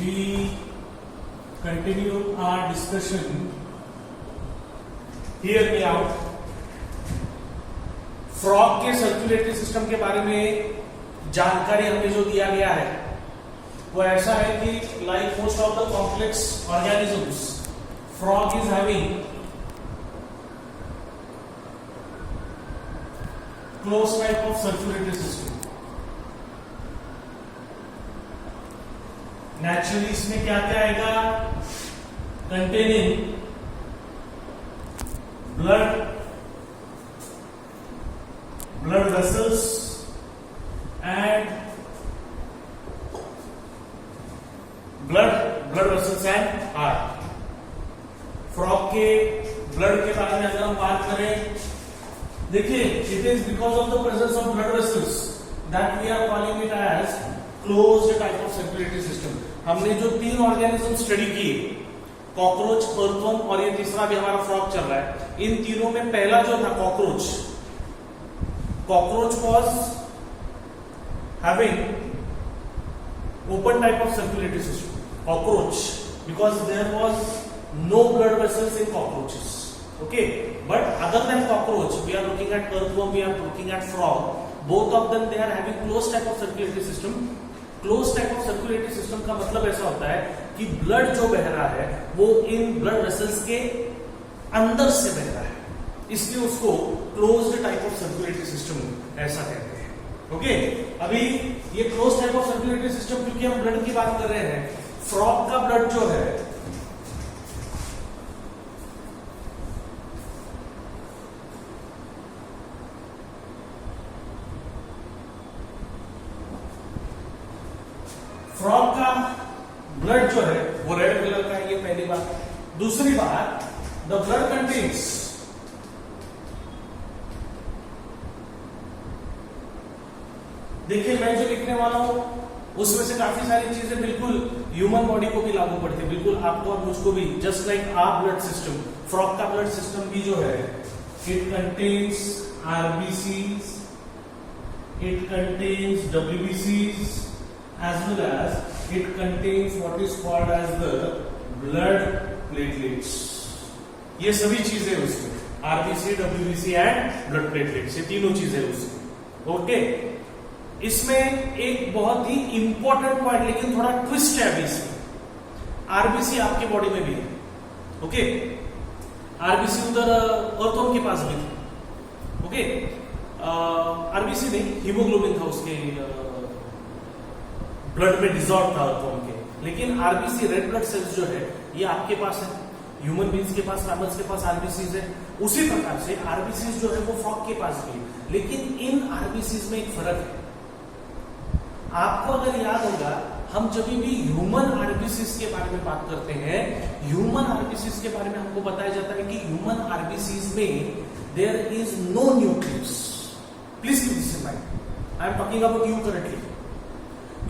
we continue our discussion. Hear me out. Frog के circulatory system के बारे में जानकारी हमें जो दिया गया है वो ऐसा है कि like most of the complex organisms, frog is having close type of circulatory system. Naturally इसमें क्या क्या आएगा? Containing blood vessels and blood vessels and heart. Frog के ब्लड के बारे में अगर हम बात करें, देखिए it is because of the presence of blood vessels that we are calling it as closed type of circulatory system. हमने जो 3 ऑर्गेनिज्म स्टडी किए, कॉकरोच, अर्थवर्म और ये तीसरा भी हमारा फ्रॉग चल रहा है, इन तीनों में पहला जो था cockroach was having open type of circulatory system. Cockroach, because there was no blood vessels in cockroaches. Okay, but other than cockroach, we are looking at earthworm, we are looking at frog. Both of them they are having closed type of circulatory system. Closed type of circulatory system का मतलब ऐसा होता है कि blood जो बह रहा है वो इन ब्लड वेसल्स के अंदर से बह रहा है, इसलिए उसको closed type of circulatory system ऐसा कहते हैं. ओके, अभी ये closed type of circulatory system क्योंकि हम ब्लड की बात कर रहे हैं, फ्रॉग का ब्लड जो है फ्रॉग का ब्लड जो है वो रेड कलर का है, ये पहली बात. दूसरी बात, द ब्लड कंटेन्स देखिए मैं जो लिखने वाला हूं उसमें से काफी सारी चीजें बिल्कुल ह्यूमन बॉडी को भी लागू पड़ती है, बिल्कुल आपको और मुझको भी. Just like our blood system, frog का ब्लड सिस्टम भी जो है it contains RBCs, it contains डब्ल्यूबीसीज as well as it contains what is called as the blood platelets. ये सभी चीजें उसमें RBC, WBC and blood platelets, ये तीनों चीजें उसमें. ओके, इसमें एक बहुत ही इंपॉर्टेंट पॉइंट, लेकिन थोड़ा ट्विस्ट है अभी इसमें. आरबीसी आपकी बॉडी में भी है. ओके, आरबीसी उधर अर्थवर्म के पास भी थी. ओके, आरबीसी नहीं, हीमोग्लोबिन था उसके ब्लड में डिजॉल्व था अर्थवर्म के, लेकिन आरबीसी रेड ब्लड सेल्स जो है ये आपके पास है, ह्यूमन बींग्स के पास, मैमल्स के पास आरबीसीज है. उसी प्रकार से आरबीसीज जो है वो फ्रॉग के पास भी है, लेकिन इन आरबीसीज में एक फर्क है. आपको अगर याद होगा, हम जब भी ह्यूमन आरबीसीज के बारे में बात करते हैं, ह्यूमन आरबीसीज के बारे में हमको बताया जाता है कि ह्यूमन आरबीसीज में there is no nucleus. Please keep this in mind, I am talking about you currently.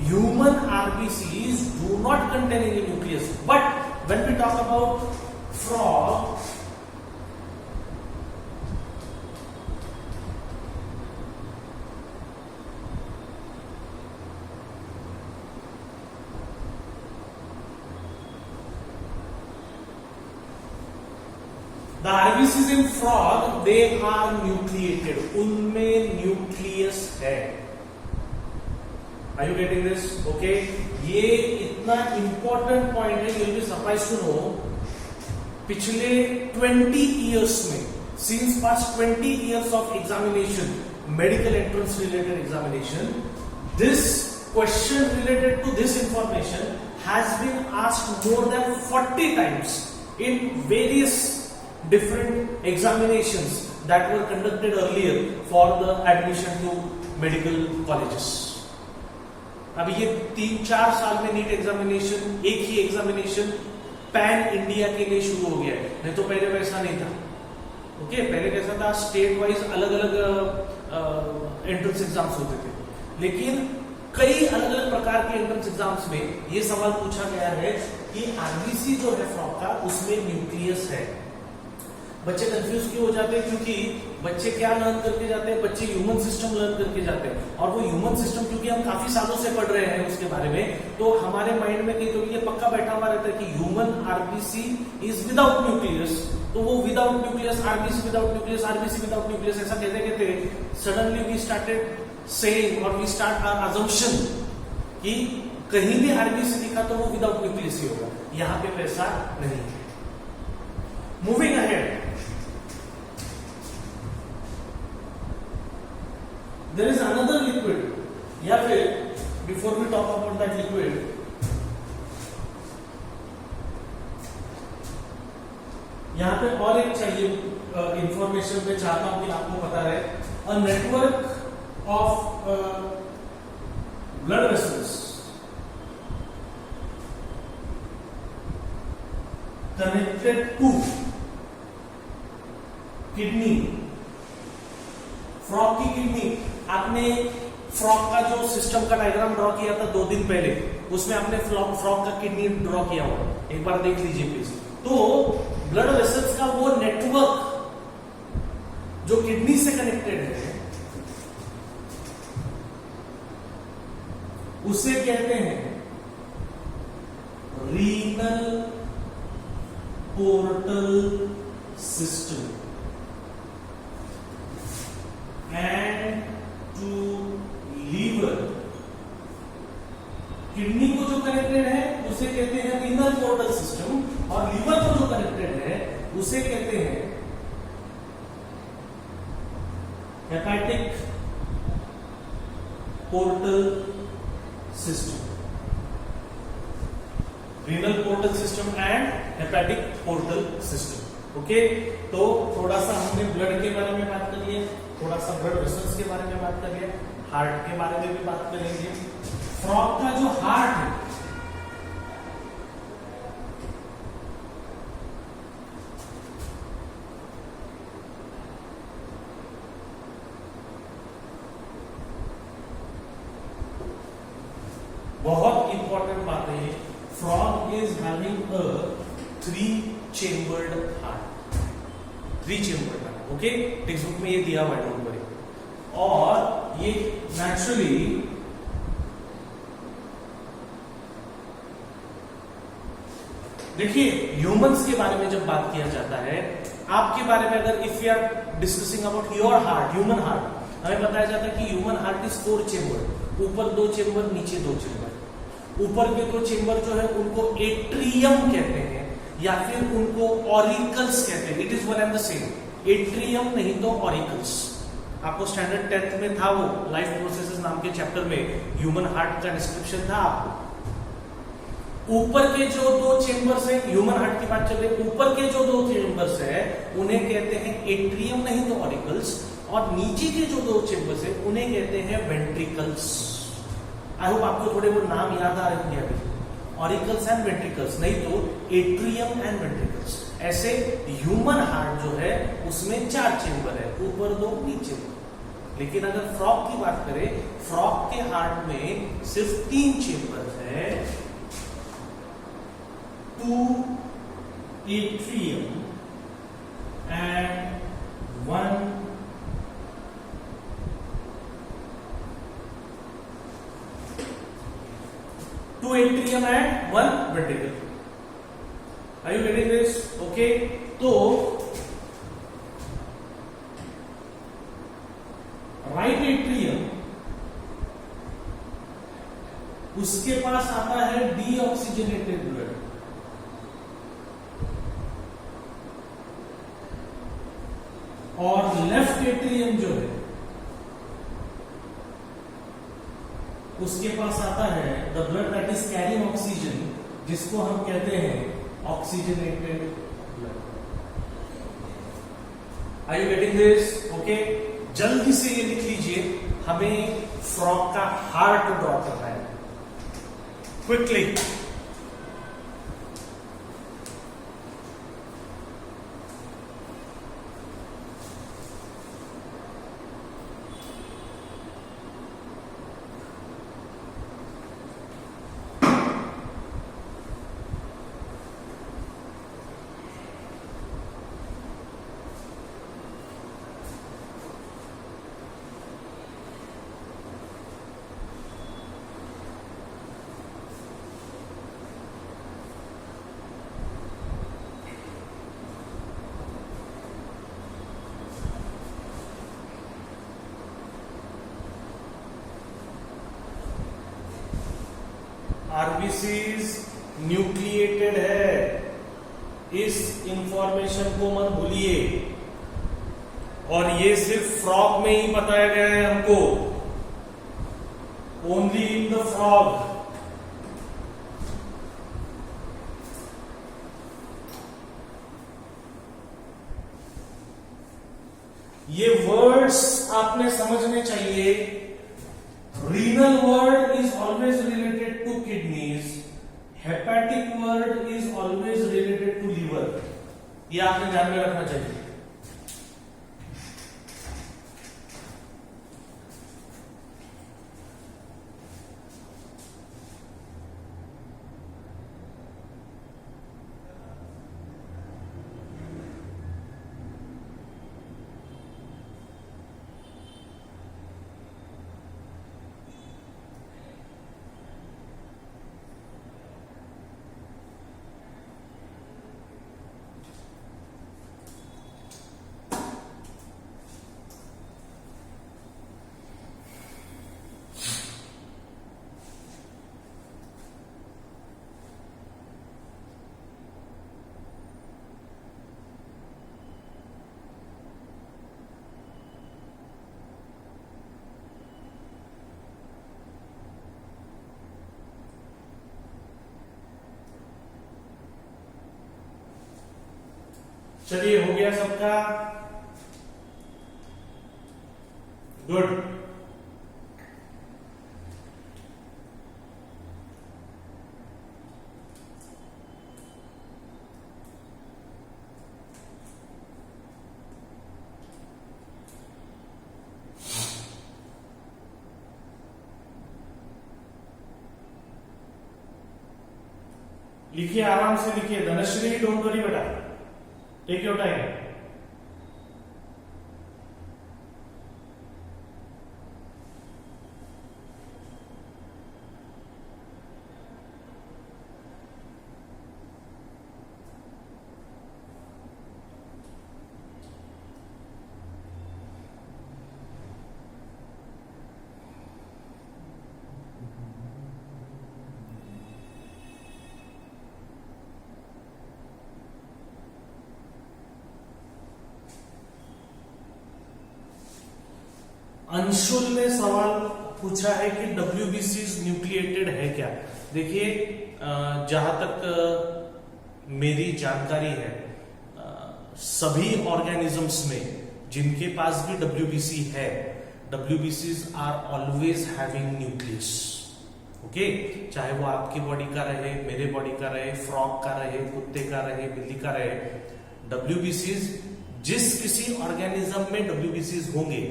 Human RBCs do not contain any nucleus, but when we talk about frog, the RBCs in frog they are nucleated, उनमें nucleus है. Are you getting this? Okay, ये इतना important point है, you'll be surprised to know. पिछले 20 years में, since past 20 years of examination, medical entrance related examination, this question related to this information has been asked more than 40 times in various different examinations that were conducted earlier for the admission to medical colleges. अभी ये 3-4 साल में NEET examination, एक ही examination pan India के लिए शुरू हो गया है, नहीं तो पहले वैसा नहीं था. ओके, पहले कैसा था, स्टेट वाइज अलग अलग एंट्रेंस एग्जाम्स होते थे, लेकिन कई अलग अलग प्रकार के एंट्रेंस एग्जाम्स में ये सवाल पूछा गया है कि आरबीसी जो है फ्रॉग का उसमें न्यूक्लियस है. बच्चे कंफ्यूज क्यों हो जाते हैं? क्योंकि बच्चे क्या लर्न करके जाते हैं? बच्चे ह्यूमन सिस्टम लर्न करके जाते हैं, और वो ह्यूमन सिस्टम क्योंकि हम काफी सालों से पढ़ रहे हैं उसके बारे में, तो हमारे माइंड में कहीं तो ये पक्का बैठा हुआ रहता है कि human RBC is without nucleus. तो वो without nucleus, RBC without nucleus, RBC without nucleus, ऐसा कहते कहते सडनली वी स्टार्टेड सेइंग और वी स्टार्ट आवर अजम्पशन कि कहीं भी आरबीसी दिखा तो वो विदाउट न्यूक्लियस ही होगा। यहां पे वैसा नहीं है। Moving ahead, there is another liquid, या फिर before we talk about that liquid, यहां पे और एक चाहिए इंफॉर्मेशन पे चाहता हूं कि आपको पता रहे। A network of blood vessels connected to kidney, frog की किडनी। आपने फ्रॉग का जो सिस्टम का डायग्राम ड्रॉ किया था 2 दिन पहले, उसमें आपने फ्रॉग का किडनी ड्रॉ किया होगा, एक बार देख लीजिए प्लीज। तो ब्लड वेसल्स का वो नेटवर्क जो किडनी से कनेक्टेड है उसे कहते हैं renal portal system. And to liver, kidney को जो कनेक्टेड है उसे कहते हैं रीनल पोर्टल सिस्टम, और लीवर को जो कनेक्टेड है उसे कहते हैं hepatic portal system. Renal portal system and hepatic portal system. Okay, तो थोड़ा सा हमने ब्लड के बारे में बात कर लिया, थोड़ा सा ब्लड वेसल्स के बारे में बात कर लिया, हार्ट के बारे में भी बात करेंगे। फ्रॉग का जो हार्ट है बहुत इंपॉर्टेंट बात है, frog is having a 3 chambered heart, 3 chambered heart. Okay, text book में ये दिया हुआ है, डोंट वरी। और ये नेचुरली देखिए, ह्यूमंस के बारे में जब बात किया जाता है, आपके बारे में अगर if you are discussing about your heart, human heart, हमें बताया जाता है कि ह्यूमन हार्ट इज 4 चेम्बर, ऊपर 2 चेम्बर, नीचे 2 चेम्बर। ऊपर के 2 चेम्बर जो है उनको एट्रियम कहते हैं या फिर उनको ऑरिकल्स कहते हैं। It is one and the same, atrium नहीं तो ऑरिकल्स। आपको स्टैंडर्ड 10th में था वो लाइफ प्रोसेसेस नाम के चैप्टर में ह्यूमन हार्ट का डिस्क्रिप्शन था आपको। ऊपर के जो 2 चेम्बर्स है, ह्यूमन हार्ट की बात चल रही है, ऊपर के जो 2 चेम्बर्स है उन्हें कहते हैं एट्रियम नहीं तो ऑरिकल्स, और नीचे के जो 2 चेम्बर्स है उन्हें कहते हैं वेंट्रिकल्स। आई होप आपको थोड़े वो नाम याद आ रहे होंगे अभी, ऑरिकल्स एंड वेंट्रिकल्स, नहीं तो एट्रियम एंड वेंट्रिकल्स। ऐसे ह्यूमन हार्ट जो है उसमें 4 चेम्बर है, ऊपर 2 नीचे 2। लेकिन अगर फ्रॉग की बात करें, फ्रॉग के हार्ट में सिर्फ 3 चेम्बर है, 2 atrium and 1 2 atrium and 1 ventricle. Are you getting this? Okay. तो राइट एट्रियम, उसके पास आता है डीऑक्सीजनेटेड ब्लड, और लेफ्ट एट्रियम जो है उसके पास आता है the blood that is carrying oxygen, जिसको हम कहते हैं oxygenated blood. Are you getting this? Okay, जल्दी से ये लिख लीजिए, हमें फ्रॉग का हार्ट ड्रॉ करना है क्विकली। आरबीसीज न्यूक्लिएटेड है, इस इंफॉर्मेशन को मत भूलिए। और ये सिर्फ फ्रॉग में ही बताया गया है हमको, ओनली इन द फ्रॉग। ये वर्ड्स आपने समझने चाहिए। Renal word is always related to kidneys, hepatic word is always related to liver. ये आपने ध्यान में रखना चाहिए। चलिए, हो गया सबका? गुड। लिखिए, आराम से लिखिए। धनश्री, डोंट वरी बेटा, टेक योर टाइम। अंशुल ने सवाल पूछा है कि WBCs न्यूक्लिएटेड है क्या? देखिए, जहां तक मेरी जानकारी है, सभी ऑर्गेनिजम्स में जिनके पास भी WBC है, WBCs are always having nucleus. Okay, चाहे वो आपकी बॉडी का रहे, मेरे बॉडी का रहे, फ्रॉग का रहे, कुत्ते का रहे, बिल्ली का रहे, WBCs जिस किसी ऑर्गेनिज्म में WBCs होंगे,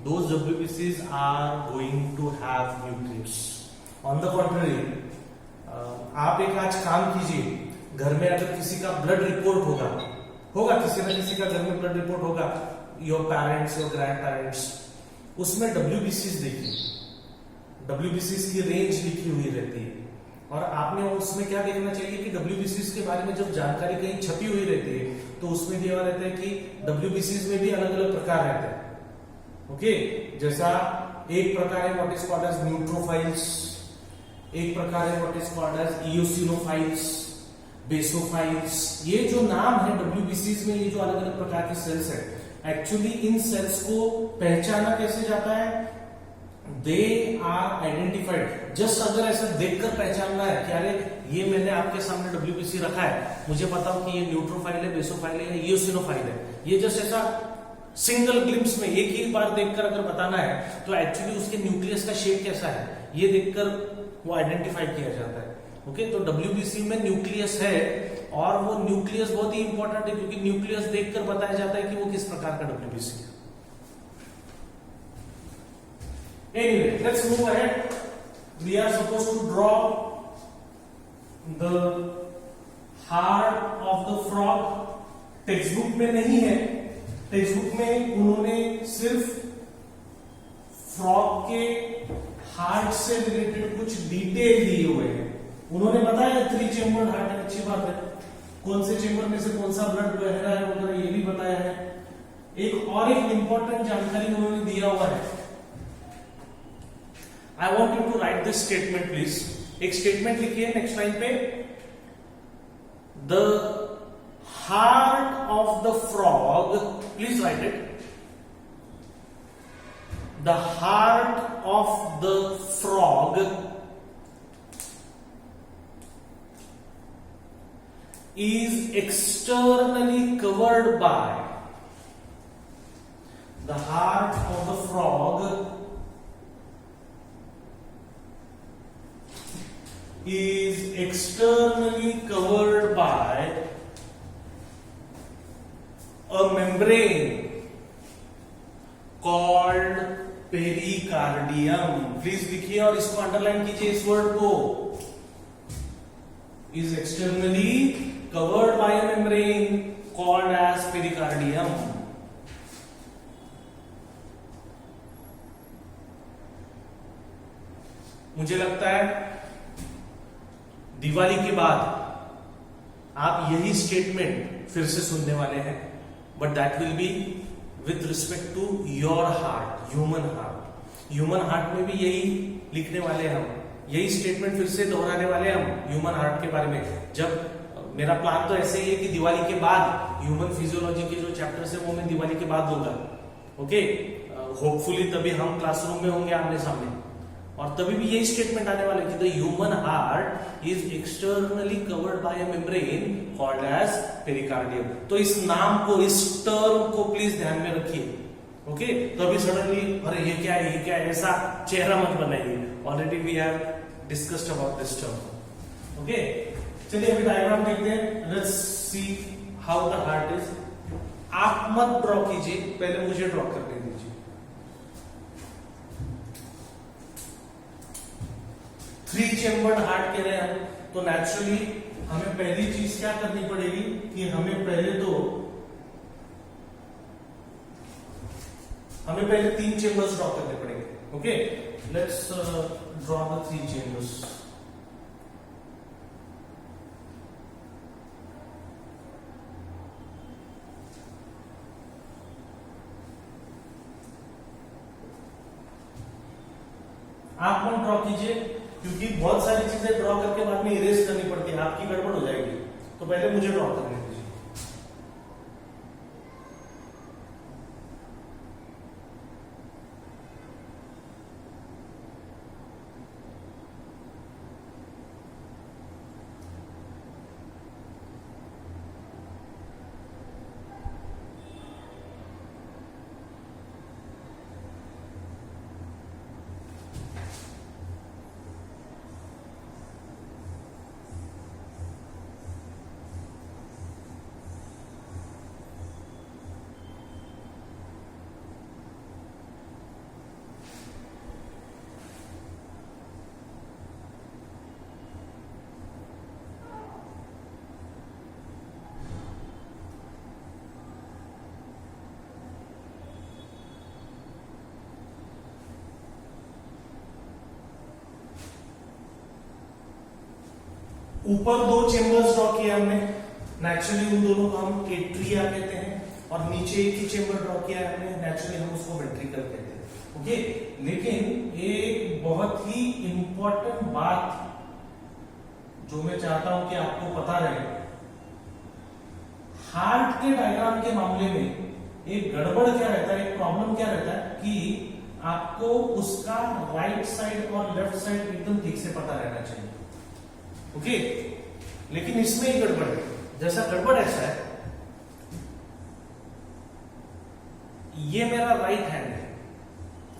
those WBCs are going to have nucleus. On the contrary, आप एक आज काम कीजिए, घर में अगर किसी का ब्लड रिपोर्ट होगा किसी न किसी का घर में ब्लड रिपोर्ट होगा, your parents, your grand parents, उसमें WBCs देखिए, WBCs की रेंज लिखी हुई रहती है। और आपने उसमें क्या देखना चाहिए कि WBCs के बारे में जब जानकारी कहीं छपी हुई रहती है, तो उसमें दिया रहता है कि WBCs में भी अलग अलग प्रकार रहते हैं। ओके, जैसा एक प्रकार है व्हाट इज कॉल्ड एज न्यूट्रोफाइल्स, एक प्रकार है व्हाट इज कॉल्ड एज इओसिनोफाइल्स, बेसोफाइल्स। ये जो नाम है WBCs में, ये जो अलग अलग प्रकार के सेल्स है, एक्चुअली इन सेल्स को पहचाना कैसे जाता है? They are identified. जस्ट अगर ऐसा देखकर पहचानना है कि अरे ये मैंने आपके सामने WBC रखा है, मुझे पता हो कि ये न्यूट्रोफाइल है, बेसोफाइल है, इओसिनोफाइल है, ये जस्ट ऐसा सिंगल ग्लिम्स में एक ही बार देखकर अगर बताना है, तो एक्चुअली उसके न्यूक्लियस का शेप कैसा है, ये देखकर वो आइडेंटिफाई किया जाता है। ओके, तो WBC में न्यूक्लियस है, और वो न्यूक्लियस बहुत ही इंपॉर्टेंट है, क्योंकि न्यूक्लियस देखकर बताया जाता है कि वो किस प्रकार का WBC है। Anyway, let's move ahead. We are supposed to draw the heart of the frog. Text में नहीं है, टेक्स्ट में उन्होंने सिर्फ फ्रॉग के हार्ट से रिलेटेड कुछ डिटेल दिए हुए हैं। उन्होंने बताया 3 चेम्बर हार्ट है, अच्छी बात है, कौन से चेम्बर में से कौन सा ब्लड बह रहा है वगैरह ये भी बताया है। एक और एक इंपॉर्टेंट जानकारी उन्होंने दिया हुआ है। I want you to write this statement please. एक स्टेटमेंट लिखिए नेक्स्ट लाइन पे, the heart of the frog, please right it, the heart of the frog is externally covered by, the heart of the frog is externally covered by a membrane called pericardium. Please लिखिए और इसको underline कीजिए, इस word को, is externally covered by a membrane called as pericardium. मुझे लगता है दिवाली के बाद आप यही स्टेटमेंट फिर से सुनने वाले हैं, but that will be with respect to your heart, human heart. Human heart में भी यही लिखने वाले हैं हम, यही स्टेटमेंट फिर से दोहराने वाले हैं हम ह्यूमन हार्ट के बारे में। जब मेरा प्लान तो ऐसे ही है कि दिवाली के बाद ह्यूमन फिजियोलॉजी के जो चैप्टर्स है वो मैं दिवाली के बाद दूंगा, ओके। होपफुली तभी हम क्लासरूम में होंगे आमने सामने, और तभी भी यही स्टेटमेंट आने वाला है कि the human heart is externally covered by a membrane called as pericardium. तो इस नाम को, इस टर्म को प्लीज ध्यान में रखिए, ओके। तो अभी सडनली अरे ये क्या है, ये क्या है, ऐसा चेहरा मत बनाइए। Already we have discussed about this term, okay. चलिए अभी डायग्राम देखते हैं, let's see how the heart is. आप मत ड्रॉ कीजिए, पहले मुझे ड्रॉ करने दीजिए। 3 चेम्बर्ड हार्ट कह रहे हैं हम, तो नेचुरली हमें पहली चीज क्या करनी पड़ेगी कि हमें पहले 3 चेम्बर्स ड्रॉ करने पड़ेंगे, okay. Let's draw the 3 chambers. आप कौन ड्रॉ कीजिए, क्योंकि बहुत सारी चीजें ड्रॉ करके बाद में इरेज करनी पड़ती है, आपकी गड़बड़ हो जाएगी। तो पहले मुझे ड्रॉ करने दीजिए। ऊपर 2 चेम्बर्स ड्रॉ किया हमने, नेचुरली उन दोनों को हम एट्रिया कहते हैं, और नीचे एक ही चेम्बर ड्रॉ किया है हमने, नेचुरली हम उसको वेंट्रिकल कहते हैं, ओके। लेकिन एक बहुत ही इंपॉर्टेंट बात जो मैं चाहता हूं कि आपको पता रहे, हार्ट के डायग्राम के मामले में एक गड़बड़ क्या रहता है, एक प्रॉब्लम क्या रहता है कि आपको उसका राइट साइड और लेफ्ट साइड एकदम ठीक से पता रहना चाहिए, ओके। लेकिन इसमें ही गड़बड़ है। जैसा गड़बड़ ऐसा है, ये मेरा राइट हैंड है,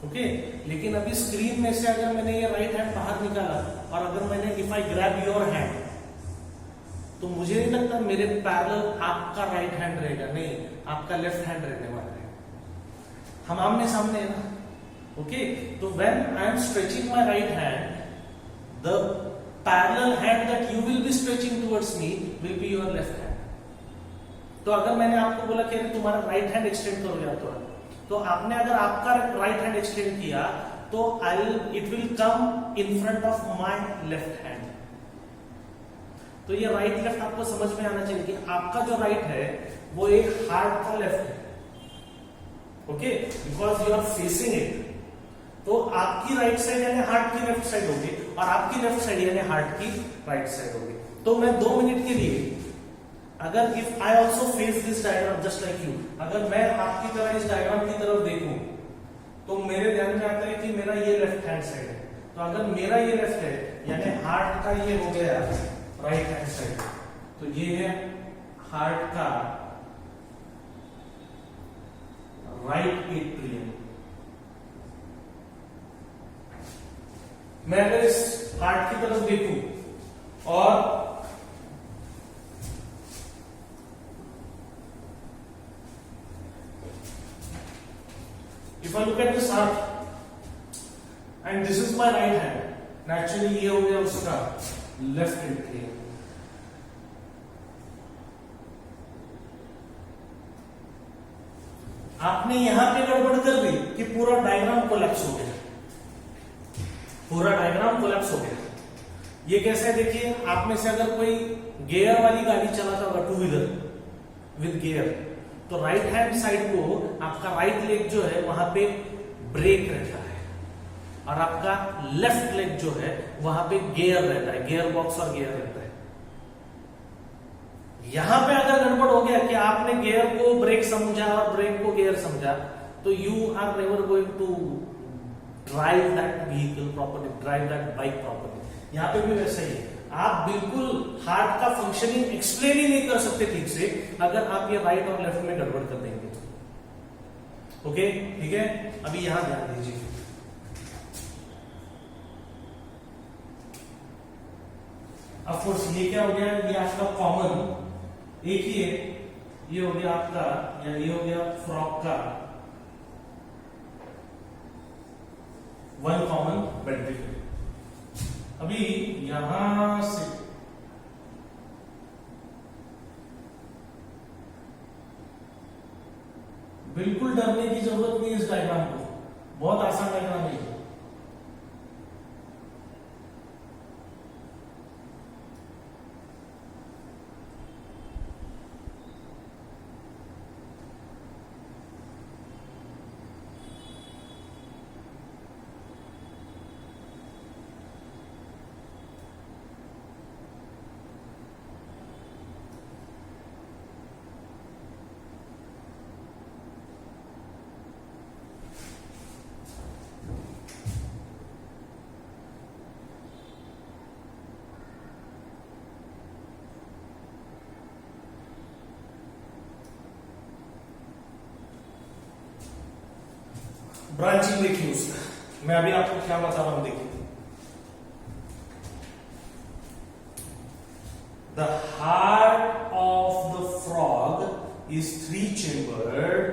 ओके। लेकिन अभी स्क्रीन में से अगर मैंने ये राइट हैंड बाहर निकाला और अगर मैंने if I grab your hand, तो मुझे नहीं लगता मेरे पैरेलल आपका राइट हैंड रहेगा, नहीं, आपका लेफ्ट हैंड रहने वाला है। हम आमने सामने है ना, ओके। तो when I am stretching my right hand, the parallel hand that you will be stretching towards me will be your left hand. तो अगर मैंने आपको बोला कि तुम्हारा राइट हैंड एक्सटेंड करो, तो आपने अगर आपका राइट हैंड एक्सटेंड किया तो it will come in front of my left hand. तो ये राइट लेफ्ट आपको समझ में आना चाहिए कि आपका जो राइट है वो एक हार्ट का लेफ्ट है, okay, because you are facing it. तो आपकी राइट साइड यानी हार्ट की लेफ्ट साइड होगी और आपकी लेफ्ट साइड यानी हार्ट की राइट साइड होगी। तो मैं 2 मिनट के लिए अगर if I also face this diagram just like you, अगर मैं आपकी तरह इस डायग्राम की तरफ देखूं तो मेरे ध्यान में आता है कि मेरा ये लेफ्ट हैंड साइड है। तो अगर मेरा ये लेफ्ट है यानी हार्ट का ये हो गया राइट हैंड साइड, तो ये है हार्ट का राइट एट्रियम। मैं अगर इस हार्ट की तरफ देखूं और if I look at this heart and this is my right hand, naturally ये हो गया उसका लेफ्ट एट्रियम। आपने यहां पे गड़बड़ कर दी कि पूरा डायग्राम कोलैप्स हो गया, पूरा डायग्राम कोलैप्स हो गया। ये कैसे है देखिए, आप में से अगर कोई गियर वाली गाड़ी चलाता होगा, 2 व्हीलर विद गियर, तो राइट हैंड साइड को आपका राइट लेग जो है वहां पे ब्रेक रहता है और आपका लेफ्ट लेग जो है वहां पे गियर रहता है, गियर बॉक्स और गियर रहता है। यहां पे अगर गड़बड़ हो गया कि आपने गियर को ब्रेक समझा और ब्रेक को गियर समझा, तो you are never going to drive that vehicle properly, drive that bike properly. यहां पे भी वैसा ही है, आप बिल्कुल हार्ट का फंक्शनिंग एक्सप्लेन ही नहीं कर सकते ठीक से अगर आप ये राइट और लेफ्ट में गड़बड़ कर देंगे। ओके, ठीक है। अभी यहां ध्यान दीजिए, ऑफ कोर्स ये क्या हो गया, ये आपका कॉमन एक ही है, ये हो गया आपका या ये हो गया फ्रॉग का वन कॉमन वेंट्रिकल। अभी यहां से बिल्कुल डरने की जरूरत नहीं इस डायग्राम को, बहुत आसान डायग्राम है। ब्रांचिंग देखिए उसका, मैं अभी आपको क्या बता रहा हूं देखिए। The heart of the frog is 3 chambered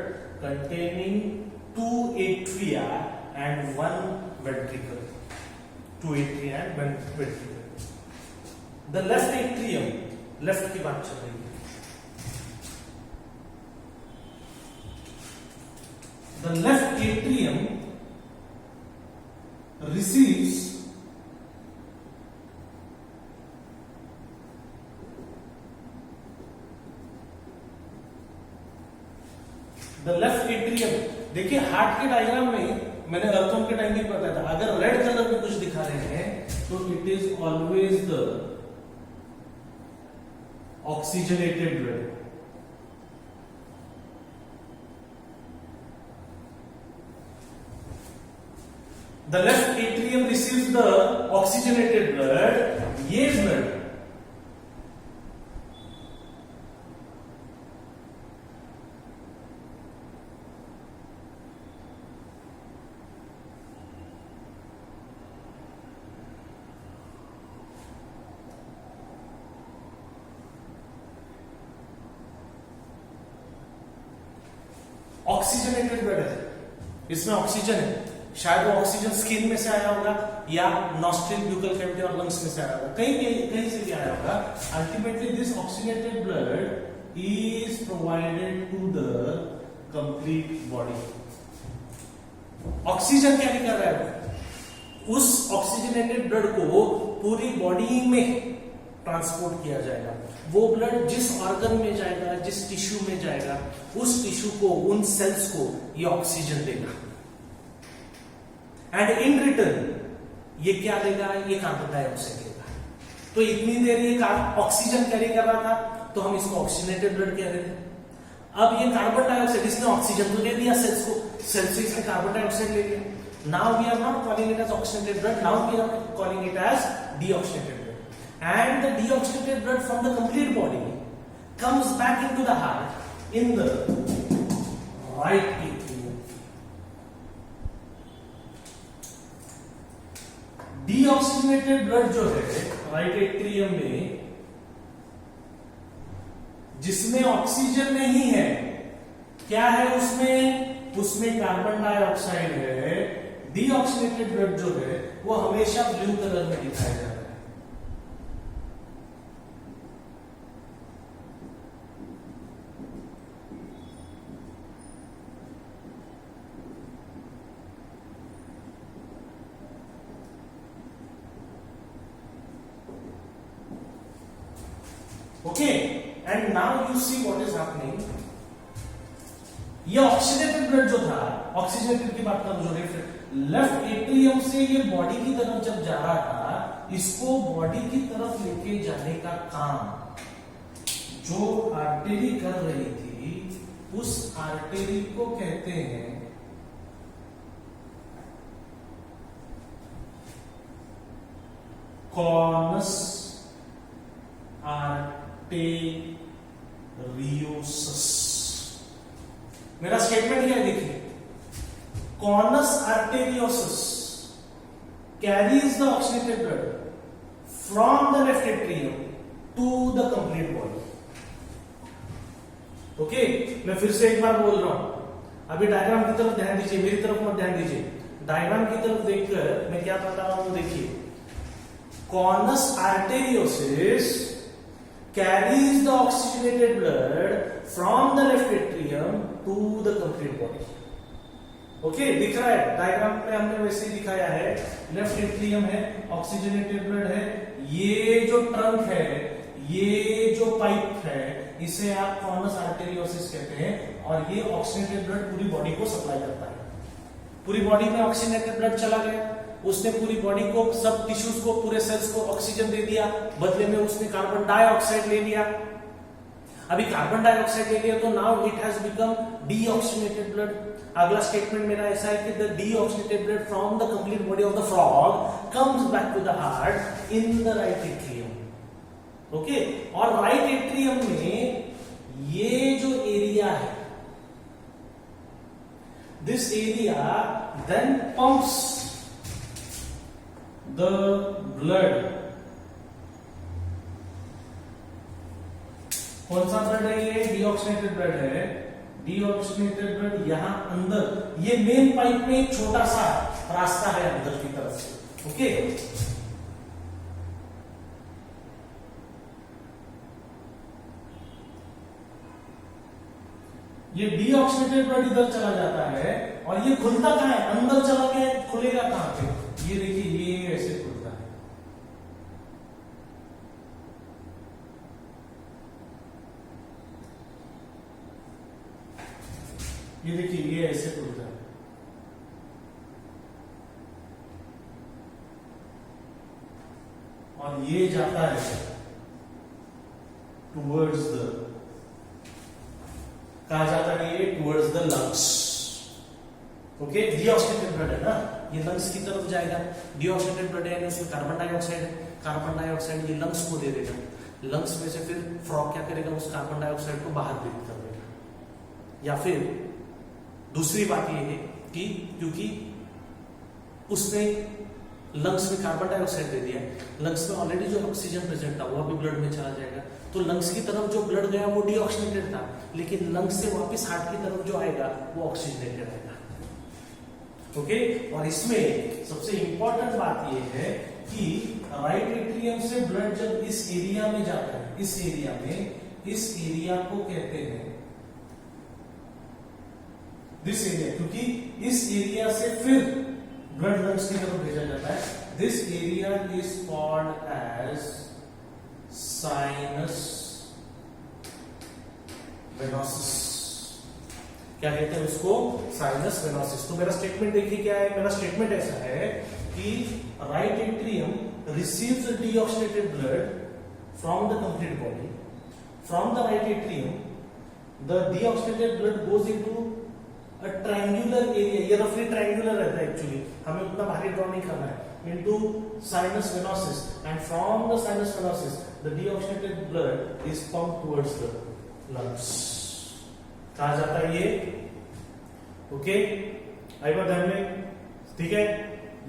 containing 2 atria and 1 ventricle. 2 atria and 1 ventricle. The left atrium, left की बात चल रही है। The left atrium receives the left atrium। देखिए हार्ट के डायग्राम में मैंने अर्थों के टाइम भी बताया था, अगर रेड कलर में कुछ दिखा रहे हैं तो it is always the oxygenated blood. The left atrium receives the oxygenated blood. ये blood ऑक्सीजनेटेड ब्लड है, इसमें ऑक्सीजन है। शायद वो ऑक्सीजन स्किन में से आया होगा या नॉस्ट्रिल, ब्यूकल कैविटी और लंग्स में से आया होगा, कहीं से भी आया होगा। Ultimately this oxygenated blood is provided to the complete body. Oxygen क्या कर रहा है, उस ऑक्सीजनेटेड ब्लड को पूरी बॉडी में ट्रांसपोर्ट किया जाएगा। वो ब्लड जिस ऑर्गन में जाएगा, जिस टिश्यू में जाएगा, उस टिश्यू को, उन सेल्स को ये ऑक्सीजन देगा। एंड इन रिटर्न ये क्या देगा, ये कार्बन डाइऑक्साइड देगा। तो इतनी देर ये ऑक्सीजन कैरी कर रहा था तो हम इसको ऑक्सीजनेटेड ब्लड कह रहे थे। अब ये कार्बन डाइऑक्साइड, इसने ऑक्सीजन तो दे दिया सेल्स को, सेल्स से इसने कार्बन डाइऑक्साइड ले लिया। Now we are not calling it as oxygenated blood, now we are calling it as deoxygenated blood. And the deoxygenated blood from the complete body comes back into the heart in the right atrium. Deoxygenated blood जो है right atrium में, जिसमें oxygen नहीं है, क्या है उसमें? उसमें कार्बन डाइऑक्साइड है। डीऑक्सीजनेटेड ब्लड जो है वो हमेशा ब्लू कलर में दिखाया जाता है। Okay, and now you see what is happening. ये ऑक्सीजनेटेड ब्लड जो था, ऑक्सीजनेटेड की बात करूं, जो लेफ्ट एट्रियम से ये बॉडी की तरफ जब जा रहा था, इसको बॉडी की तरफ लेके जाने का काम जो आर्टरी कर रही थी, उस आर्टरी को कहते हैं कॉनस आर्टेरियोसिस। मेरा स्टेटमेंट क्या है देखिए, conus arteriosus carries the oxygenated blood from the left atrium to the complete body. Okay, मैं फिर से एक बार बोल रहा हूं, अभी डायग्राम की तरफ ध्यान दीजिए, मेरी तरफ मत ध्यान दीजिए। डायग्राम की तरफ देखकर मैं क्या बता रहा हूं, देखिए, conus arteriosus carries the oxygenated blood from the left atrium to the complete body. Okay, दिख रहा है डायग्राम में, हमने वैसे ही दिखाया है। लेफ्ट एट्रियम है, ऑक्सीजनेटेड ब्लड है, ये जो ट्रंक है, ये जो पाइप है, इसे आप कॉनस आर्टेरियोसिस कहते हैं। और ये ऑक्सीजनेटेड ब्लड पूरी बॉडी को सप्लाई करता है। पूरी बॉडी में ऑक्सीजनेटेड ब्लड चला गया, उसने पूरी बॉडी को, सब टिश्यूज को, पूरे सेल्स को ऑक्सीजन दे दिया, बदले में उसने कार्बन डाइऑक्साइड ले लिया। अभी कार्बन डाइऑक्साइड ले लिया तो now it has become deoxygenated blood. अगला स्टेटमेंट मेरा ऐसा है कि the deoxygenated blood from the complete body of the frog comes back to the heart in the right atrium. Okay, और राइट एट्रियम में ये जो एरिया है, this area then pumps the blood। कौन सा ब्लड है ये? डीऑक्सीजनेटेड ब्लड है। डीऑक्सीजनेटेड ब्लड यहां अंदर, ये मेन पाइप में एक छोटा सा रास्ता है अंदर की तरफ से। ओके, ये डीऑक्सीजनेटेड ब्लड इधर चला जाता है और ये खुलता कहां है? अंदर चला गया, खुलेगा कहां पे? ये देखिए, ये ऐसे खुलता है। ये देखिए, ये ऐसे खुलता है। और ये जाता है टुवर्ड्स द, कहा जाता है ये towards the lungs. Okay, deoxygenated blood है ना, ये लंग्स की तरफ जाएगा। डीऑक्सीजनेटेड ब्लड है, उसमें कार्बन डाइऑक्साइड है, कार्बन डाइऑक्साइड ये लंग्स को दे देगा। लंग्स में से फिर फ्रॉग क्या करेगा? उस कार्बन डाइऑक्साइड को बाहर ब्रीथ कर देगा। या फिर दूसरी बात ये है कि क्योंकि उसने लंग्स में कार्बन डाइऑक्साइड दे दिया, लंग्स में ऑलरेडी जो ऑक्सीजन प्रेजेंट था वो भी ब्लड में चला जाएगा, तो लंग्स की तरफ जो ब्लड गया वो डीऑक्सीजनेटेड था, लेकिन लंग्स से वापस हार्ट की तरफ जो आएगा वो ऑक्सीजनेटेड आएगा। ओके, और इसमें सबसे इंपॉर्टेंट बात ये है कि राइट एट्रियम से ब्लड जब इस एरिया में जाता है, इस एरिया में, इस एरिया को कहते हैं दिस एरिया, क्योंकि इस एरिया से फिर ब्लड लंग्स की तरफ भेजा जाता है। This area is called as sinus venosus. क्या कहते हैं उसको, साइनस वेनोसिस। तो मेरा स्टेटमेंट देखिए क्या है, मेरा स्टेटमेंट ऐसा है कि right atrium receives deoxygenated blood from the complete body, from the right atrium the deoxygenated blood goes into a triangular area, ये रफली ट्रायंगुलर रहता है एक्चुअली, हमें उतना भारी ड्रॉ नहीं करना है, into sinus venosus, and from the sinus venosus the deoxygenated blood is pumped towards the lungs। कहा जाता है ये, ओके, आई बात ध्यान में, ठीक है।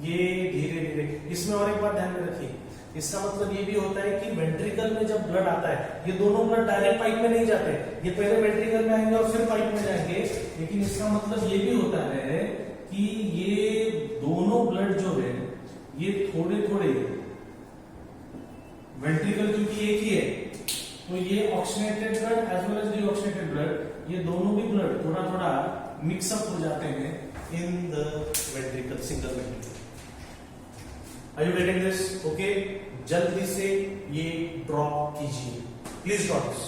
ये धीरे धीरे, इसमें और एक बात ध्यान में रखिए, इसका मतलब ये भी होता है कि वेंट्रिकल में जब ब्लड आता है, ये दोनों ब्लड डायरेक्ट पाइप में नहीं जाते, ये पहले वेंट्रिकल में आएंगे और फिर पाइप में जाएंगे, लेकिन इसका मतलब ये भी होता है कि ये दोनों ब्लड जो है ये थोड़े थोड़े, वेंट्रिकल क्योंकि एक ही है, तो ये oxygenated blood as well as deoxygenated blood, ये दोनों भी ब्लड थोड़ा थोड़ा मिक्सअप हो जाते हैं in the ventricle, single ventricle. Are you getting this? Okay, जल्दी से ये ड्रॉ कीजिए, please draw this.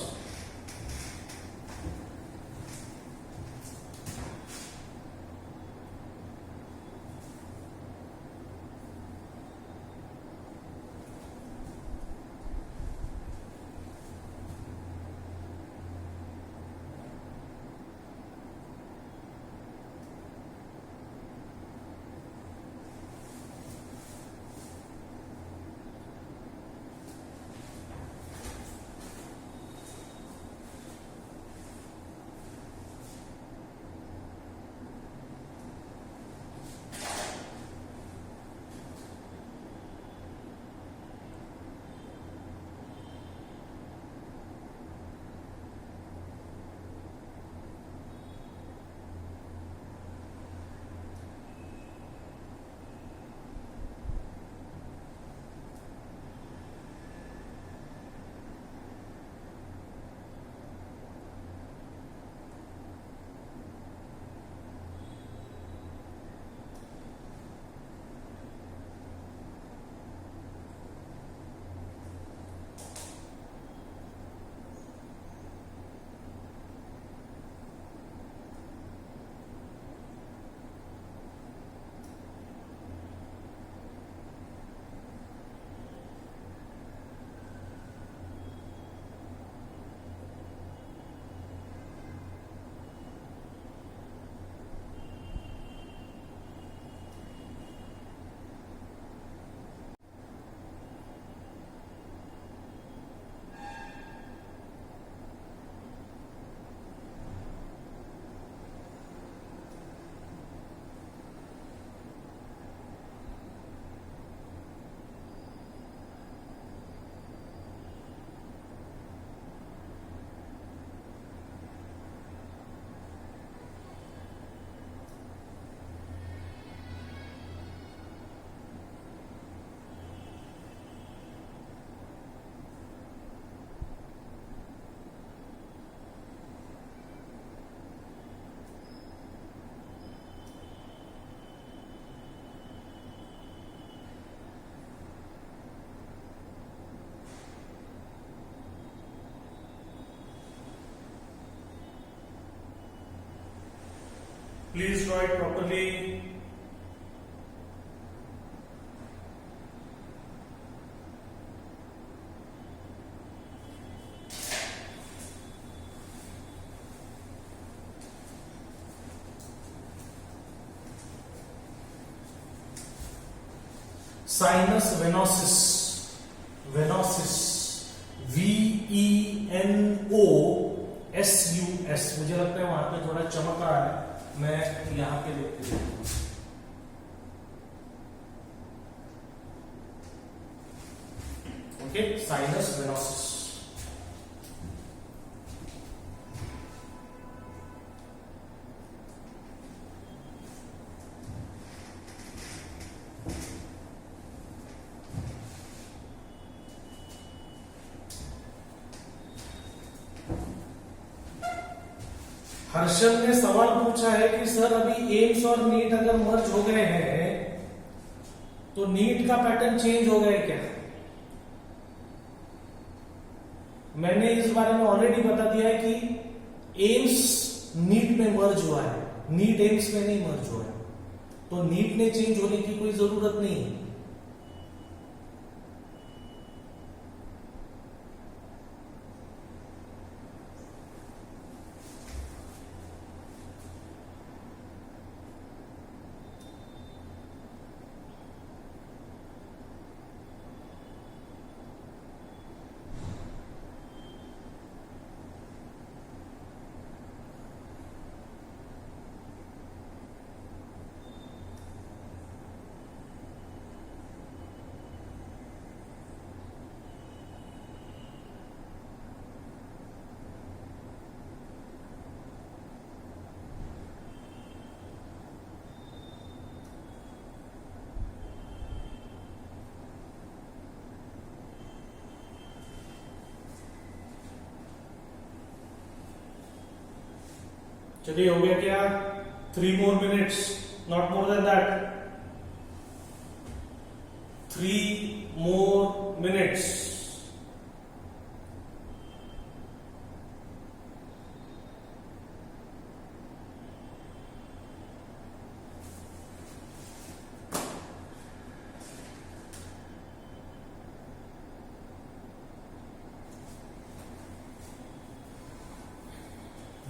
Please draw it properly. Sinus venosus, venosus, VENOSUS, मुझे लगता है वहां पे थोड़ा चमक रहा है, मैं यहां पे लिख देता हूं। Okay, sinus venosus. हर्षल ने सवाल पूछा है कि सर अभी एम्स और नीट अगर मर्ज हो गए हैं तो नीट का पैटर्न चेंज हो गया क्या? मैंने इस बारे में ऑलरेडी बता दिया है कि एम्स नीट में मर्ज हुआ है, नीट एम्स में नहीं मर्ज हुआ है, तो नीट ने चेंज होने की कोई जरूरत नहीं है। चलिए हो गया क्या? 3 more minutes, not more than that. 3 more minutes.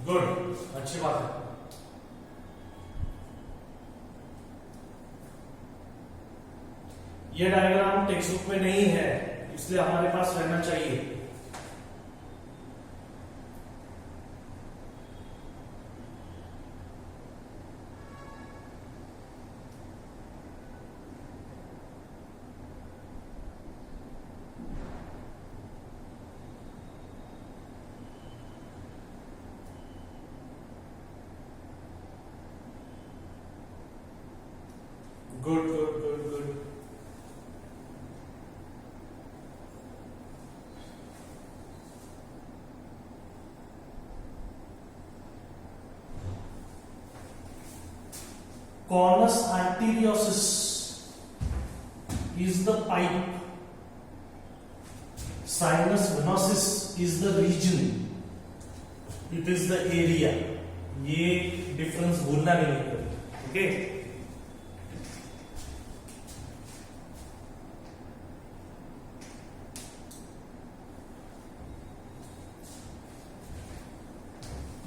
Good, अच्छी बात है। ये डायग्राम टेक्स्ट बुक में नहीं है, इसलिए हमारे पास रहना चाहिए। Good good good good. Conus arteriosus is the pipe, sinus venosus is the region, it is the area। ये डिफरेंस भूलना नहीं है, ओके?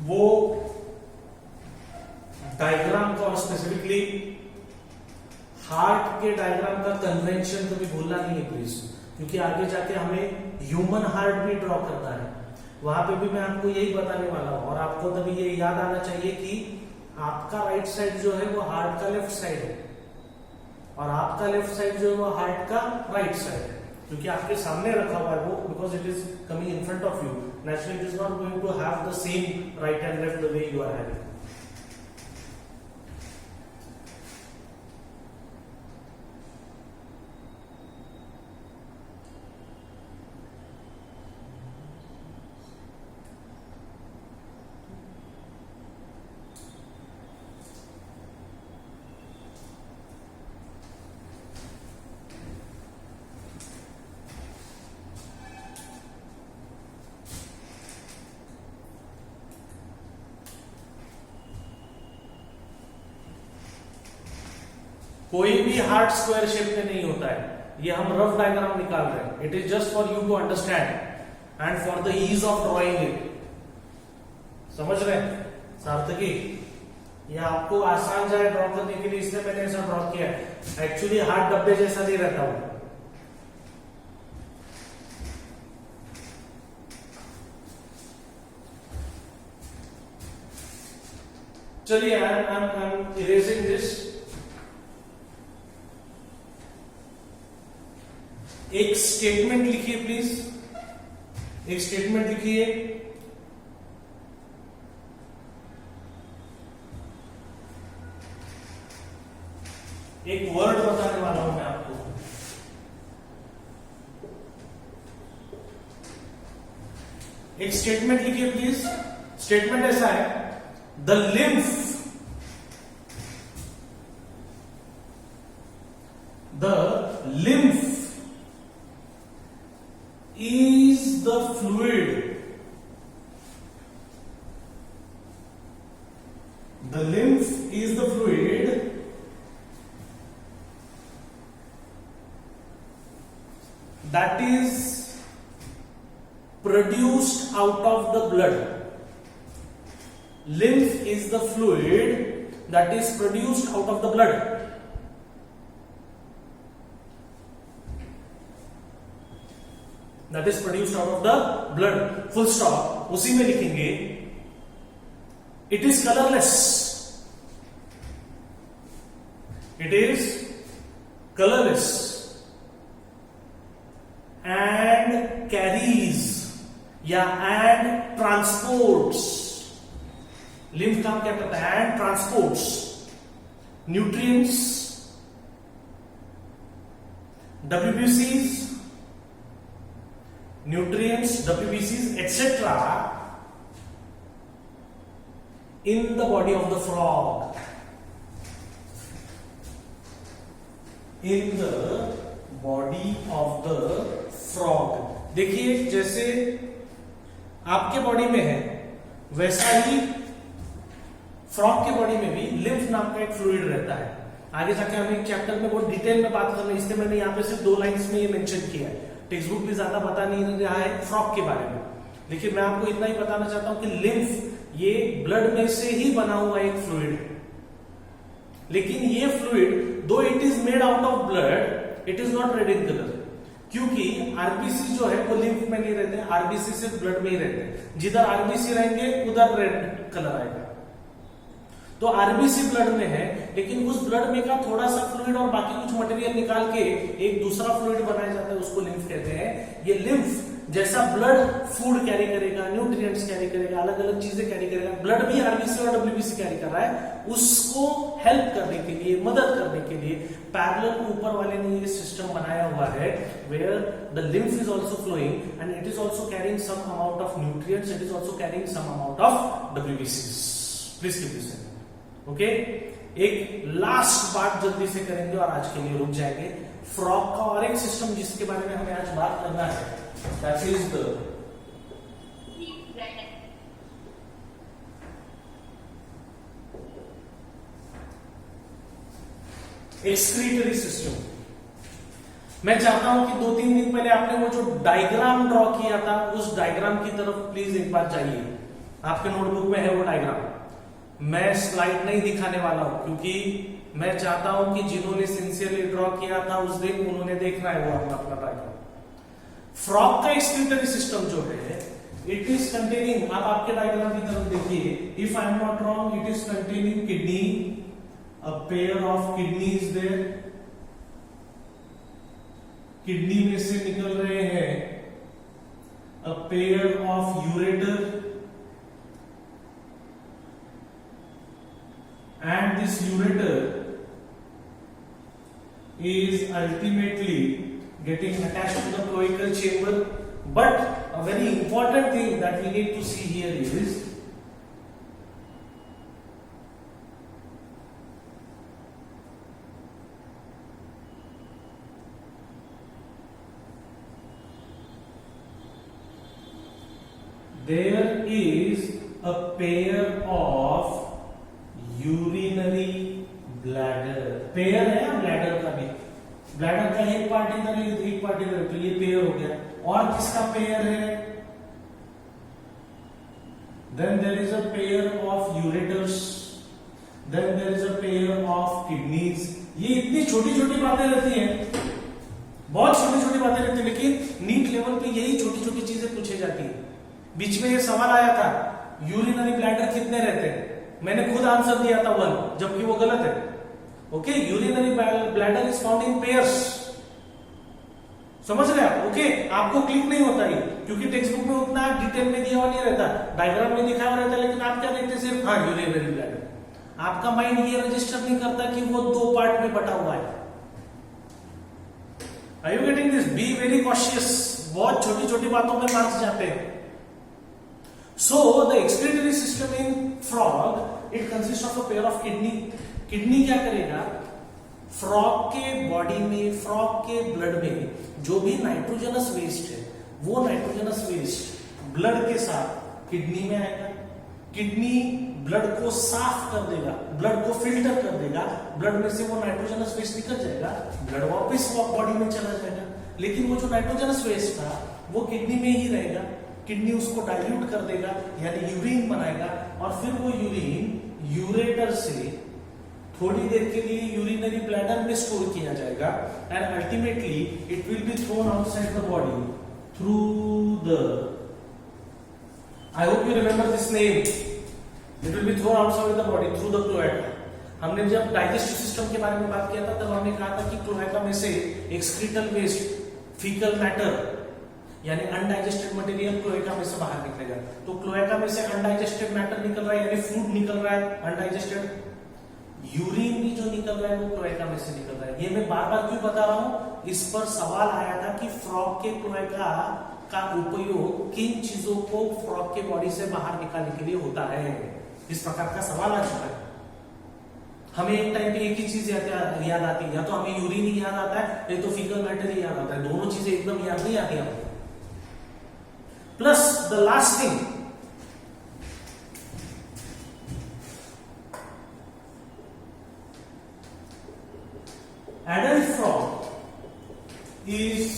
वो डायग्राम का और स्पेसिफिकली हार्ट के डायग्राम का कन्वेंशन कभी भूलना नहीं है प्लीज, क्योंकि आगे जाके हमें ह्यूमन हार्ट भी ड्रॉ करना है, वहां पे भी मैं आपको यही बताने वाला हूं। और आपको तभी ये याद आना चाहिए कि आपका राइट साइड जो है वो हार्ट का लेफ्ट साइड है, और आपका लेफ्ट साइड जो है वो हार्ट का राइट साइड है, क्योंकि आपके सामने रखा हुआ है वो, because it is coming in front of you. Naturally it is not going to have the same right and left the way you are having. कोई भी हार्ट स्क्वायर शेप में नहीं होता है, ये हम रफ डायग्राम निकाल रहे हैं। It is just for you to understand and for the ease of drawing it. समझ रहे हैं सार्थकी? ये आपको आसान जाए ड्रॉ करने के लिए, इसलिए मैंने ऐसा ड्रॉ किया है। एक्चुअली हार्ट डब्बे जैसा नहीं रहता वो। चलिए आई एम इरेजिंग दिस। एक स्टेटमेंट लिखिए प्लीज, एक स्टेटमेंट लिखिए। एक वर्ड बताने वाला हूं मैं आपको। एक स्टेटमेंट लिखिए प्लीज। स्टेटमेंट ऐसा है, the lymph, the lymph is the fluid The lymph is the fluid that is produced out of the blood. Lymph is the fluid that is produced out of the blood. That is produced out of the blood. Full stop. उसी में लिखेंगे it is colorless. It is colorless and carries या and transports. Lymph काम क्या करता है? And transports nutrients, WBCs, WBCs, etc. in the body of the frog. In the body of the frog. देखिए जैसे आपके बॉडी में है वैसा ही फ्रॉग के बॉडी में भी लिम्फ नाम का एक फ्लूइड रहता है. आगे जाके हम एक चैप्टर में बहुत डिटेल में बात करना है, इसलिए मैंने यहाँ पे सिर्फ 2 लाइंस में ये मेंशन किया है. टेक्स्ट बुक भी ज्यादा बता नहीं रहा है फ्रॉग के बारे में, लेकिन मैं आपको इतना ही बताना चाहता हूं कि लिम्फ ये ब्लड में से ही बना हुआ एक फ्लूइड है. लेकिन ये फ्लूइड दो it is made out of blood, it is not red in colour, क्योंकि आरबीसी जो है वो लिम्फ में नहीं रहते, आरबीसी सिर्फ ब्लड में ही रहते हैं. जिधर आरबीसी रहेंगे उधर रेड कलर आएगा. तो आरबीसी ब्लड में है, लेकिन उस ब्लड में का थोड़ा सा फ्लूइड और बाकी कुछ मटेरियल निकाल के एक दूसरा फ्लूइड बनाया जाता है, उसको लिम्फ कहते हैं. ये लिम्फ जैसा ब्लड फूड कैरी करेगा, न्यूट्रिएंट्स कैरी करेगा, अलग अलग चीजें कैरी करेगा, ब्लड भी आरबीसी और डब्ल्यूबीसी कैरी कर रहा है, उसको हेल्प करने के लिए, मदद करने के लिए पैरेलल ऊपर वाले ने ये सिस्टम बनाया हुआ है, where the lymph is also flowing and it is also carrying some amount of nutrients, it is also carrying some amount of डब्ल्यूबीसीज. Please keep this in. Okay, एक लास्ट बात जल्दी से करेंगे और आज के लिए रुक जाएंगे. फ्रॉग का और एक सिस्टम जिसके बारे में हमें आज बात करना है, that is the excretory system. मैं चाहता हूं कि 2-3 दिन पहले आपने वो जो डायग्राम ड्रॉ किया था, उस डायग्राम की तरफ प्लीज एक बार जाइए. आपके नोटबुक में है वो डायग्राम. मैं स्लाइड नहीं दिखाने वाला हूं, क्योंकि मैं चाहता हूं कि जिन्होंने सिंसियरली ड्रॉ किया था उस दिन उन्होंने देखना है वो अपना डायग्राम. फ्रॉग का एक्सक्रीटरी सिस्टम जो है, इट इज कंटेनिंग, आप आपके डायग्राम की तरफ देखिए, if I am not wrong, it is containing kidney, a pair of kidneys there. Kidney में से निकल रहे हैं a pair of ureter, and this ureter is ultimately getting attached to the cloacal chamber. But a very important thing that we need to see here is there is a pair of urinary bladder. Pair है bladder का भी, bladder का एक part इधर एक part इधर, तो ये पेयर हो गया. और किसका पेयर है? Then there is a pair of ureters, then there is a pair of kidneys. ये इतनी छोटी छोटी बातें रहती हैं, बहुत छोटी छोटी बातें रहती है, लेकिन नीट लेवल पे यही छोटी छोटी चीजें पूछी जाती है. बीच में ये सवाल आया था, यूरिनरी ब्लैडर कितने रहते हैं? मैंने खुद आंसर दिया था 1, जबकि वो गलत है. Okay, urinary bladder is found in pairs. समझ रहे आप? ओके, आपको क्लिक नहीं होता ये, क्योंकि टेक्स्ट बुक में उतना डिटेल में दिया हुआ नहीं रहता, डायग्राम में दिखाया हुआ रहता है, लेकिन आप क्या देखते, सिर्फ हाँ यूरिनरी ब्लैडर. आपका माइंड ये रजिस्टर नहीं करता कि वो 2 पार्ट में बटा हुआ है. Are you getting this? Be very cautious. बहुत छोटी छोटी बातों में मार्क्स जाते हैं. So the excretory system in frog, it consists of a pair of kidney. Kidney क्या करेगा? फ्रॉग के बॉडी में, फ्रॉग के ब्लड में जो भी नाइट्रोजनस वेस्ट है, वो नाइट्रोजनस वेस्ट ब्लड के साथ किडनी में आएगा. किडनी ब्लड को साफ कर देगा, ब्लड को फिल्टर कर देगा, ब्लड में से वो नाइट्रोजनस वेस्ट निकल जाएगा, ब्लड वापस वो बॉडी में चला जाएगा। लेकिन वो जो नाइट्रोजनस वेस्ट था वो किडनी में ही रहेगा, किडनी उसको डाइल्यूट कर देगा यानी यूरिन बनाएगा, और फिर वो यूरिन यूरेटर से थोड़ी देर के लिए यूरिनरी ब्लैडर में स्टोर किया जाएगा and ultimately it will be thrown outside the body through the, I hope you remember this name, it will be thrown outside the body through the cloaca. हमने जब digestive system के बारे में बात किया था तब हमने कहा था कि क्लोएका में से एक्सक्रीटल वेस्ट, फीकल मैटर यानी अनडाइजेस्टेड मटेरियल क्लोएका में से बाहर निकलेगा। तो क्लोएका में से अनडाइजेस्टेड मैटर निकल रहा है यानी फूड निकल रहा है अनडाइजेस्टेड, यूरिन भी जो निकल रहा है वो क्लोएका में से निकल रहा है। ये मैं बार बार क्यों बता रहा हूं, इस पर सवाल आया था कि फ्रॉग के क्लोएका का उपयोग किन चीजों को फ्रॉग के बॉडी से बाहर निकालने के लिए होता है, इस प्रकार का सवाल आ चुका है। हमें एक टाइम पे एक ही चीज याद आती है, या तो हमें यूरिन ही याद आता है या तो फीकल मैटर ही याद आता है, दोनों चीजें एकदम याद नहीं आती आपको। Plus the last thing, adult frog is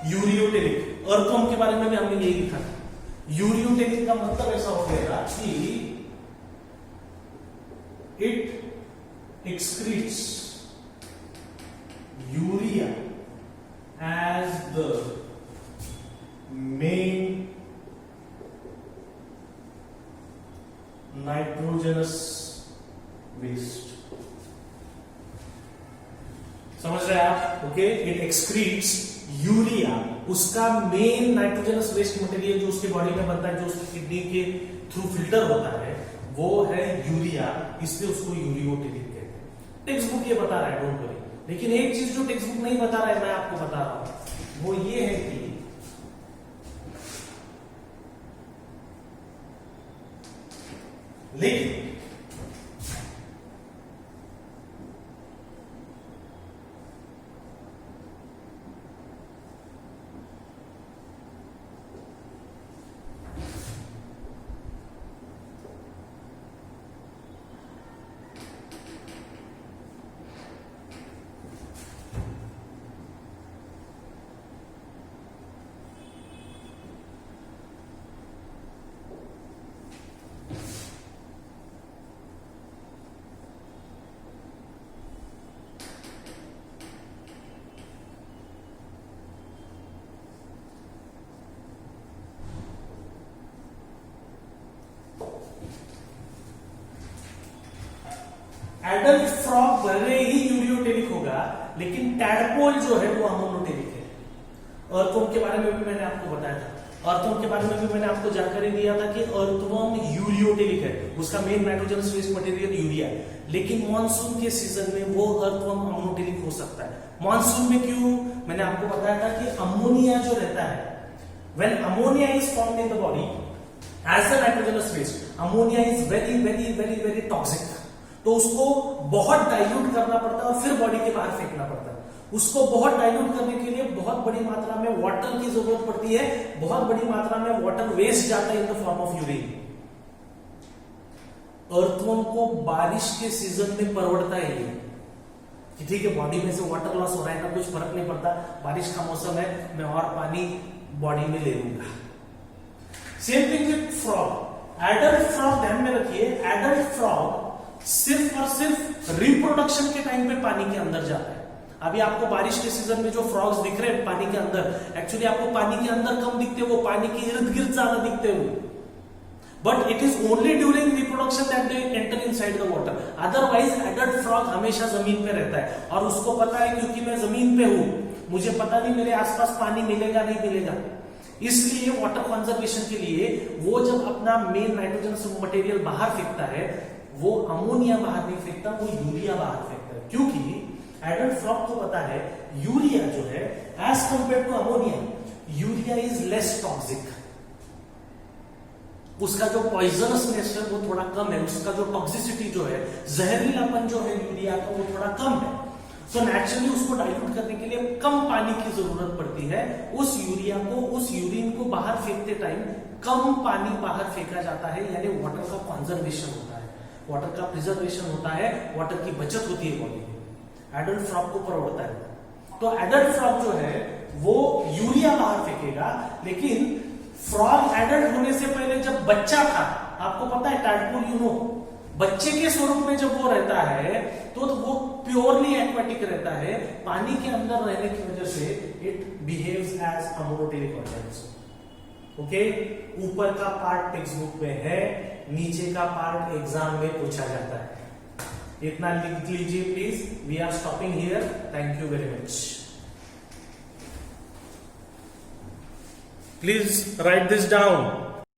ureotelic. Earthworm के बारे में भी हमने यही लिखा था। यूरियोटेलिक का मतलब ऐसा हो गया कि it excretes urea as the main nitrogenous waste. समझ रहे हैं आप? ओके, इट एक्सक्रीट्स यूरिया, उसका मेन नाइट्रोजनस वेस्ट मटेरियल जो उसके बॉडी में बनता है, जो उसकी किडनी के थ्रू फिल्टर होता है, वो है यूरिया, इसलिए उसको यूरियोटेलिक कहते हैं। टेक्स्ट बुक ये बता रहा है, डोंट वरी। लेकिन एक चीज जो टेक्स्ट बुक नहीं बता रहा है, मैं आपको बता रहा हूं, वो ये है कि लेकिन एडल्ट फ्रॉग भले ही यूरियोटेलिक होगा, लेकिन टैडपोल जो है वो अमोनोटेलिक है। अर्थवर्म के बारे में भी मैंने आपको बताया था, अर्थवर्म के बारे में भी मैंने आपको जानकारी दिया था कि अर्थवर्म यूरियोटेलिक है, उसका main nitrogenous waste material urea है। लेकिन मॉनसून के सीजन में वो अर्थवर्म अमोनोटेलिक हो सकता है। मॉनसून में क्यों? मैंने आपको बताया था कि अमोनिया जो रहता है, when ammonia is formed in the body as a nitrogenous waste, ammonia is very very very very toxic, तो उसको बहुत डाइल्यूट करना पड़ता है और फिर बॉडी के बाहर फेंकना पड़ता है। उसको बहुत डाइल्यूट करने के लिए बहुत बड़ी मात्रा में वाटर की जरूरत पड़ती है, बहुत बड़ी मात्रा में वाटर वेस्ट जाता है in the form of urine. Earthworm को बारिश के सीजन में परवड़ता है ये कि ठीक है, बॉडी में से वाटर लॉस हो रहा है ना, कुछ फर्क नहीं पड़ता, बारिश का मौसम है, मैं और पानी बॉडी में ले लूंगा। Same thing with frog. Adult frog ध्यान में रखिए, एडल्ट फ्रॉग सिर्फ और सिर्फ रिप्रोडक्शन के टाइम पे पानी के अंदर जाता है। अभी आपको बारिश के सीजन में जो फ्रॉग्स दिख रहे हैं पानी के अंदर, एक्चुअली आपको पानी के अंदर कम दिखते, वो पानी के इर्द गिर्द ज्यादा दिखते हो, but it is only during reproduction that they enter inside the water. Otherwise adult frog हमेशा जमीन पे रहता है और उसको पता है क्योंकि मैं जमीन पे हूं, मुझे पता नहीं मेरे आसपास पानी मिलेगा नहीं मिलेगा, इसलिए वाटर कंजर्वेशन के लिए वो जब अपना मेन नाइट्रोजन मटेरियल बाहर फेंकता है, वो अमोनिया बाहर नहीं फेंकता, वो यूरिया बाहर फेंकता है। क्योंकि एडल्ट फ्रॉग को पता है यूरिया जो है as compare to ammonia, urea is less toxic, उसका जो पॉइजनसनेस है वो थोड़ा कम है, उसका जो टॉक्सिसिटी जो है, जहरीलापन जो है यूरिया का वो थोड़ा कम है। सो नेचुरली उसको डाइल्यूट करने के लिए कम पानी की जरूरत पड़ती है। उस यूरिया को, उस यूरिन को बाहर फेंकते टाइम कम पानी बाहर फेंका जाता है, यानी वाटर का कंजर्वेशन होता है, वाटर का प्रिजर्वेशन होता है, वाटर की बचत होती है बॉडी में। एडल्ट फ्रॉग को प्रवृत्ता है। तो एडल्ट फ्रॉग जो है वो यूरिया बाहर फेंकेगा, लेकिन फ्रॉग एडल्ट होने से पहले जब बच्चा था, आपको पता है टैडपोल यू नो, बच्चे के स्वरूप में जब वो रहता है तो वो प्योरली एक्वेटिक रहता है। पानी के अंदर रहने की वजह से it behaves as a monotelic organism. Okay, ऊपर का पार्ट टेक्स्ट बुक में है, नीचे का पार्ट एग्जाम में पूछा जाता है। इतना लिख लीजिए please. We are stopping here. Thank you very much. Please write this down.